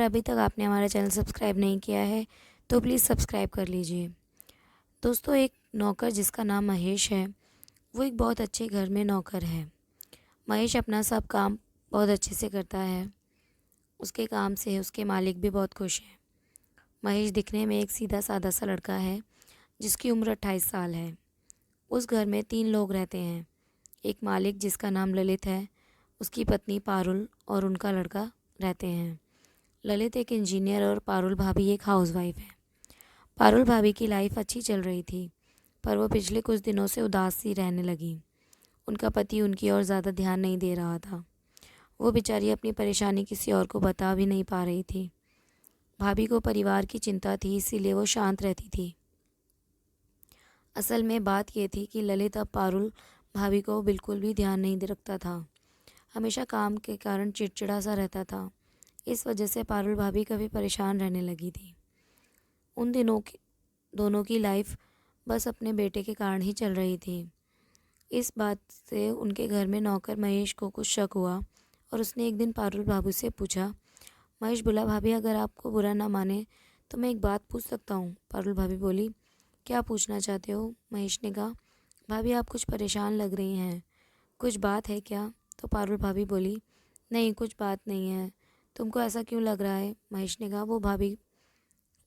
अभी तक आपने हमारा चैनल सब्सक्राइब नहीं किया है तो प्लीज़ सब्सक्राइब कर लीजिए। दोस्तों, एक नौकर जिसका नाम महेश है, वो एक बहुत अच्छे घर में नौकर है। महेश अपना सब काम बहुत अच्छे से करता है। उसके काम से उसके मालिक भी बहुत खुश हैं। महेश दिखने में एक सीधा साधा सा लड़का है जिसकी उम्र 28 साल है। उस घर में 3 लोग रहते हैं। एक मालिक जिसका नाम ललित है, उसकी पत्नी पारुल और उनका लड़का रहते हैं। ललित एक इंजीनियर और पारुल भाभी एक हाउसवाइफ है। पारुल भाभी की लाइफ अच्छी चल रही थी, पर वो पिछले कुछ दिनों से उदास सी रहने लगी। उनका पति उनकी ओर ज़्यादा ध्यान नहीं दे रहा था। वो बेचारी अपनी परेशानी किसी और को बता भी नहीं पा रही थी। भाभी को परिवार की चिंता थी, इसीलिए वो शांत रहती थी। असल में बात ये थी कि ललित अब पारुल भाभी को बिल्कुल भी ध्यान नहीं रखता था। हमेशा काम के कारण चिड़चिड़ा सा रहता था। इस वजह से पारुल भाभी कभी परेशान रहने लगी थी। उन दिनों की दोनों की लाइफ बस अपने बेटे के कारण ही चल रही थी। इस बात से उनके घर में नौकर महेश को कुछ शक हुआ और उसने एक दिन पारुल भाभी से पूछा। महेश बोला, भाभी अगर आपको बुरा ना माने तो मैं एक बात पूछ सकता हूँ? पारुल भाभी बोली, क्या पूछना चाहते हो? महेश ने कहा, भाभी आप कुछ परेशान लग रही हैं, कुछ बात है क्या? तो पारुल भाभी बोली, नहीं कुछ बात नहीं है। तुमको ऐसा क्यों लग रहा है? महेश ने कहा, वो भाभी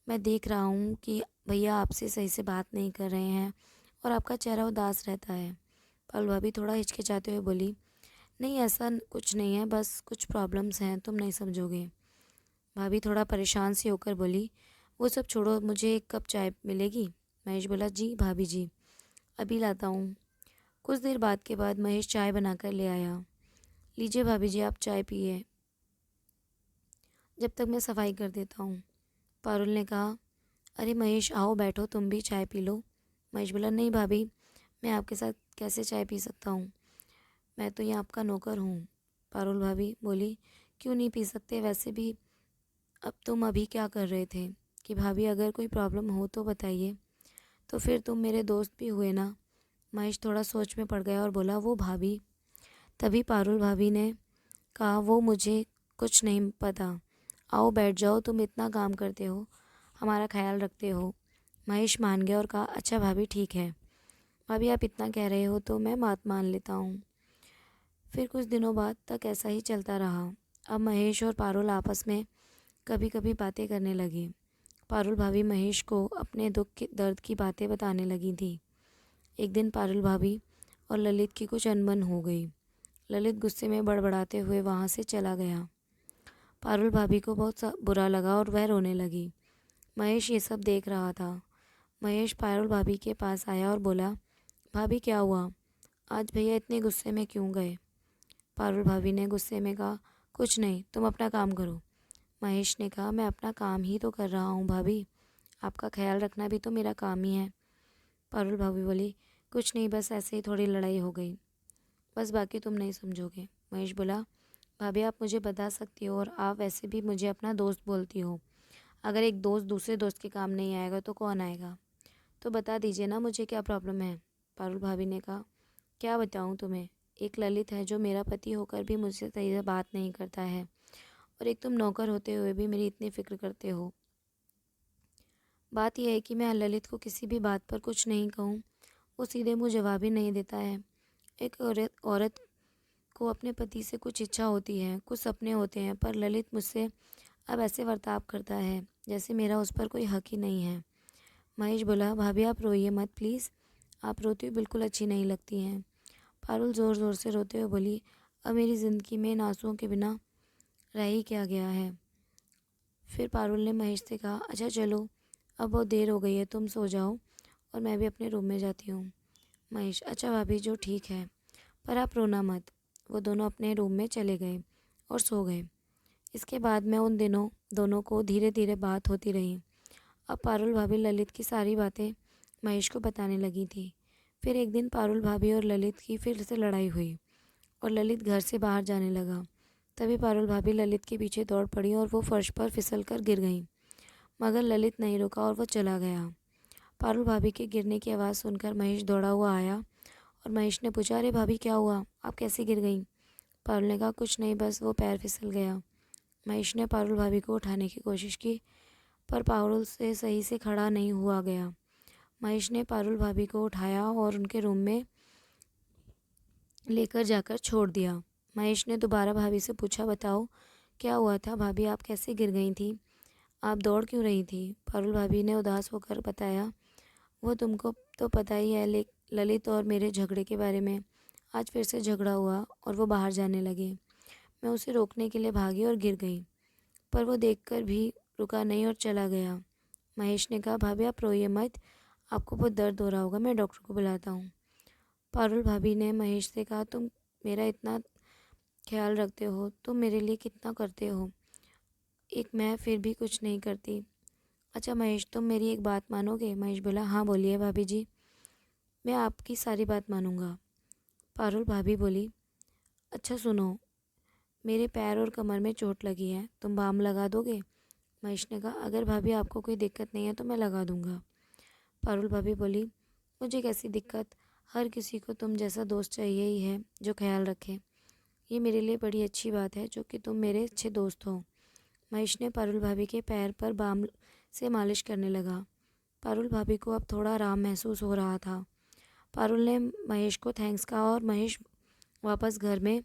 मैं देख रहा हूँ कि भैया आपसे सही से बात नहीं कर रहे हैं और आपका चेहरा उदास रहता है। पारुल भाभी थोड़ा हिचकिचाते हुए बोली, नहीं ऐसा कुछ नहीं है, बस कुछ प्रॉब्लम्स हैं, तुम नहीं समझोगे। भाभी थोड़ा परेशान सी होकर बोली, वो सब छोड़ो, मुझे एक कप चाय मिलेगी? महेश बोला, जी भाभी जी, अभी लाता हूँ। कुछ देर बाद के बाद महेश चाय बनाकर ले आया। लीजिए भाभी जी, आप चाय पिए, जब तक मैं सफाई कर देता हूँ। पारुल ने कहा, अरे महेश आओ बैठो, तुम भी चाय पी लो। महेश बोला, नहीं भाभी, मैं आपके साथ कैसे चाय पी सकता हूँ, मैं तो यहाँ आपका नौकर हूँ। पारुल भाभी बोली, क्यों नहीं पी सकते? वैसे भी अब तुम अभी क्या कर रहे थे कि भाभी अगर कोई प्रॉब्लम हो तो बताइए, तो फिर तुम मेरे दोस्त भी हुए ना। महेश थोड़ा सोच में पड़ गया और बोला, वो भाभी। तभी पारुल भाभी ने कहा, वो मुझे कुछ नहीं पता, आओ बैठ जाओ, तुम इतना काम करते हो, हमारा ख्याल रखते हो। महेश मान गया और कहा, अच्छा भाभी ठीक है, भाभी आप इतना कह रहे हो तो मैं बात मान लेता हूँ। फिर कुछ दिनों बाद तक ऐसा ही चलता रहा। अब महेश और पारुल आपस में कभी कभी बातें करने लगे। पारुल भाभी महेश को अपने दुख की दर्द की बातें बताने लगी थी। एक दिन पारुल भाभी और ललित की कुछ अनबन हो गई। ललित गुस्से में बड़बड़ाते हुए वहाँ से चला गया। पारुल भाभी को बहुत बुरा लगा और वह रोने लगी। महेश ये सब देख रहा था। महेश पारुल भाभी के पास आया और बोला, भाभी क्या हुआ, आज भैया इतने गुस्से में क्यों गए? पारुल भाभी ने गुस्से में कहा, कुछ नहीं, तुम अपना काम करो। महेश ने कहा, मैं अपना काम ही तो कर रहा हूँ भाभी, आपका ख्याल रखना भी तो मेरा काम ही है। पारुल भाभी बोली, कुछ नहीं, बस ऐसे ही थोड़ी लड़ाई हो गई, बस बाकी तुम नहीं समझोगे। महेश बोला, भाभी आप मुझे बता सकती हो और आप वैसे भी मुझे अपना दोस्त बोलती हो। अगर एक दोस्त दूसरे दोस्त के काम नहीं आएगा तो कौन आएगा? तो बता दीजिए ना मुझे क्या प्रॉब्लम है। पारुल भाभी ने कहा, क्या बताऊँ तुम्हें, एक ललित है जो मेरा पति होकर भी मुझसे सही से बात नहीं करता है, और एक तुम नौकर होते हुए भी मेरी इतनी फ़िक्र करते हो। बात यह है कि मैं ललित को किसी भी बात पर कुछ नहीं कहूँ, वो सीधे मुँह जवाब ही नहीं देता है। एक औरत औरत को अपने पति से कुछ इच्छा होती है, कुछ सपने होते हैं, पर ललित मुझसे अब ऐसे बर्ताव करता है जैसे मेरा उस पर कोई हक ही नहीं है। महेश बोला, भाभी आप रोइए मत प्लीज़, आप रोती हुई बिल्कुल अच्छी नहीं लगती हैं। पारुल ज़ोर ज़ोर से रोते हुए बोली, अब मेरी ज़िंदगी में इन आंसुओं के बिना रह ही क्या गया है। फिर पारुल ने महेश से कहा, अच्छा चलो, अब बहुत देर हो गई है, तुम सो जाओ और मैं भी अपने रूम में जाती हूँ। महेश, अच्छा भाभी जो ठीक है, पर आप रोना मत। वो दोनों अपने रूम में चले गए और सो गए। इसके बाद में उन दिनों दोनों को धीरे धीरे बात होती रही। अब पारुल भाभी ललित की सारी बातें महेश को बताने लगी थी। फिर एक दिन पारुल भाभी और ललित की फिर से लड़ाई हुई और ललित घर से बाहर जाने लगा। तभी पारुल भाभी ललित के पीछे दौड़ पड़ी और वो फर्श पर फिसल कर गिर गई, मगर ललित नहीं रुका और वो चला गया। पारुल भाभी के गिरने की आवाज़ सुनकर महेश दौड़ा हुआ आया और महेश ने पूछा, अरे भाभी क्या हुआ, आप कैसे गिर गई? पारुल ने कहा, कुछ नहीं, बस वो पैर फिसल गया। महेश ने पारुल भाभी को उठाने की कोशिश की, पर पारुल से सही से खड़ा नहीं हुआ गया। महेश ने पारुल भाभी को उठाया और उनके रूम में लेकर जाकर छोड़ दिया। महेश ने दोबारा भाभी से पूछा, बताओ क्या हुआ था भाभी, आप कैसे गिर गई थी, आप दौड़ क्यों रही थी? पारुल भाभी ने उदास होकर बताया, वो तुमको तो पता ही है ललित और मेरे झगड़े के बारे में। आज फिर से झगड़ा हुआ और वो बाहर जाने लगे। मैं उसे रोकने के लिए भागी और गिर गई, पर वो देखकर भी रुका नहीं और चला गया। महेश ने कहा, भाभी आप रोइए मत, आपको बहुत दर्द हो रहा होगा, मैं डॉक्टर को बुलाता हूँ। पारुल भाभी ने महेश से कहा, तुम मेरा इतना ख्याल रखते हो, तुम मेरे लिए कितना करते हो, एक मैं फिर भी कुछ नहीं करती। अच्छा महेश, तुम मेरी एक बात मानोगे? महेश बोला, हाँ बोलिए भाभी जी, मैं आपकी सारी बात मानूंगा। पारुल भाभी बोली, अच्छा सुनो, मेरे पैर और कमर में चोट लगी है, तुम बाम लगा दोगे? महेश ने कहा, अगर भाभी आपको कोई दिक्कत नहीं है तो मैं लगा दूंगा। पारुल भाभी बोली, मुझे कैसी दिक्कत, हर किसी को तुम जैसा दोस्त चाहिए ही है जो ख्याल रखे। ये मेरे लिए बड़ी अच्छी बात है जो कि तुम मेरे अच्छे दोस्त हो। महेश ने पारुल भाभी के पैर पर बाम से मालिश करने लगा। पारुल भाभी को अब थोड़ा आराम महसूस हो रहा था। पारुल ने महेश को थैंक्स कहा और महेश वापस घर में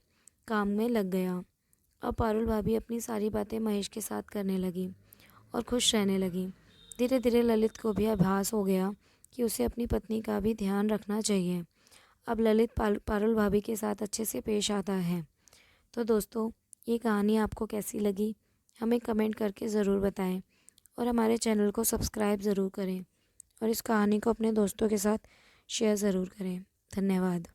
काम में लग गया। अब पारुल भाभी अपनी सारी बातें महेश के साथ करने लगी और खुश रहने लगी। धीरे धीरे ललित को भी आभास हो गया कि उसे अपनी पत्नी का भी ध्यान रखना चाहिए। अब ललित पारुल भाभी के साथ अच्छे से पेश आता है। तो दोस्तों, ये कहानी आपको कैसी लगी हमें कमेंट करके ज़रूर बताएं और हमारे चैनल को सब्सक्राइब ज़रूर करें और इस कहानी को अपने दोस्तों के साथ शेयर ज़रूर करें। धन्यवाद।